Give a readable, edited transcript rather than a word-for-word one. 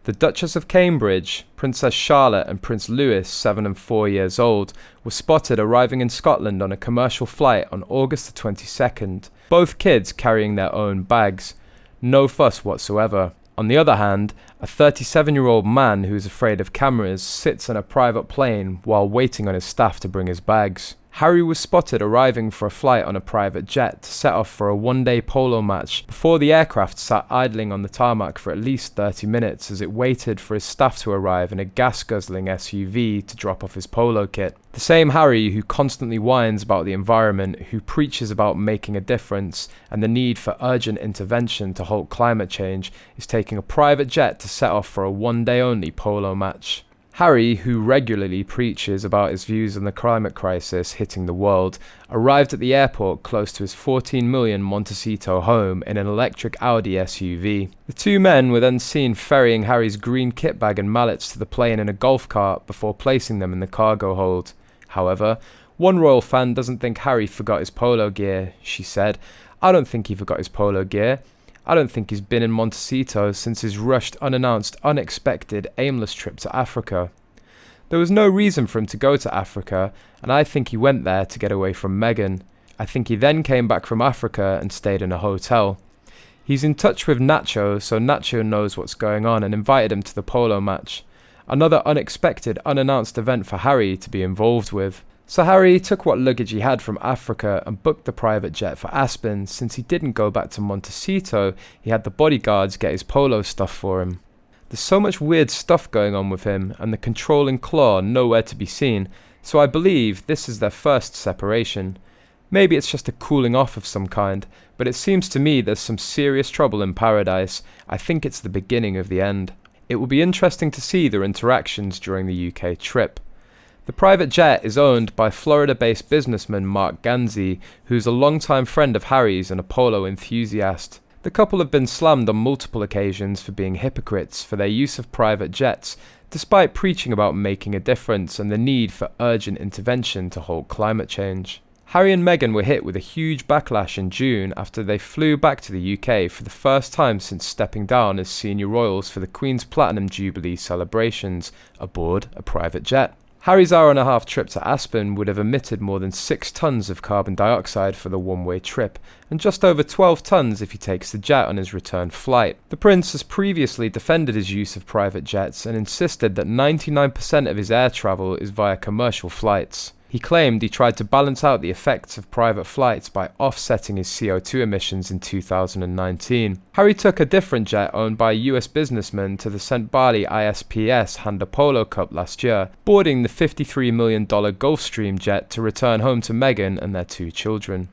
The Duchess of Cambridge, Princess Charlotte and Prince Louis, 7 and 4 years old, were spotted arriving in Scotland on a commercial flight on August the 22nd, both kids carrying their own bags. No fuss whatsoever. On the other hand, a 37-year-old man who is afraid of cameras sits in a private plane while waiting on his staff to bring his bags. Harry was spotted arriving for a flight on a private jet to set off for a one-day polo match before the aircraft sat idling on the tarmac for at least 30 minutes as it waited for his staff to arrive in a gas-guzzling SUV to drop off his polo kit. The same Harry who constantly whines about the environment, who preaches about making a difference and the need for urgent intervention to halt climate change, is taking a private jet to set off for a one-day-only polo match. Harry, who regularly preaches about his views on the climate crisis hitting the world, arrived at the airport close to his $14 million Montecito home in an electric Audi SUV. The two men were then seen ferrying Harry's green kit bag and mallets to the plane in a golf cart before placing them in the cargo hold. However, one royal fan doesn't think Harry forgot his polo gear. She said, "I don't think he forgot his polo gear. I don't think he's been in Montecito since his rushed, unannounced, unexpected, aimless trip to Africa. There was no reason for him to go to Africa, and I think he went there to get away from Meghan. I think he then came back from Africa and stayed in a hotel. He's in touch with Nacho, so Nacho knows what's going on and invited him to the polo match. Another unexpected, unannounced event for Harry to be involved with. So Harry took what luggage he had from Africa and booked the private jet for Aspen. Since he didn't go back to Montecito, he had the bodyguards get his polo stuff for him. There's so much weird stuff going on with him, and the controlling claw nowhere to be seen, so I believe this is their first separation. Maybe it's just a cooling off of some kind, but it seems to me there's some serious trouble in paradise. I think it's the beginning of the end. It will be interesting to see their interactions during the UK trip. The private jet is owned by Florida-based businessman Mark Ganzi, who's a longtime friend of Harry's and a polo enthusiast. The couple have been slammed on multiple occasions for being hypocrites for their use of private jets, despite preaching about making a difference and the need for urgent intervention to halt climate change. Harry and Meghan were hit with a huge backlash in June after they flew back to the UK for the first time since stepping down as senior royals for the Queen's Platinum Jubilee celebrations aboard a private jet. Harry's hour-and-a-half trip to Aspen would have emitted more than 6 tons of carbon dioxide for the one-way trip, and just over 12 tons if he takes the jet on his return flight. The prince has previously defended his use of private jets and insisted that 99% of his air travel is via commercial flights. He claimed he tried to balance out the effects of private flights by offsetting his CO2 emissions in 2019. Harry took a different jet owned by a US businessman to the St. Barley ISPS Handa Polo Cup last year, boarding the $53 million Gulfstream jet to return home to Meghan and their 2 children.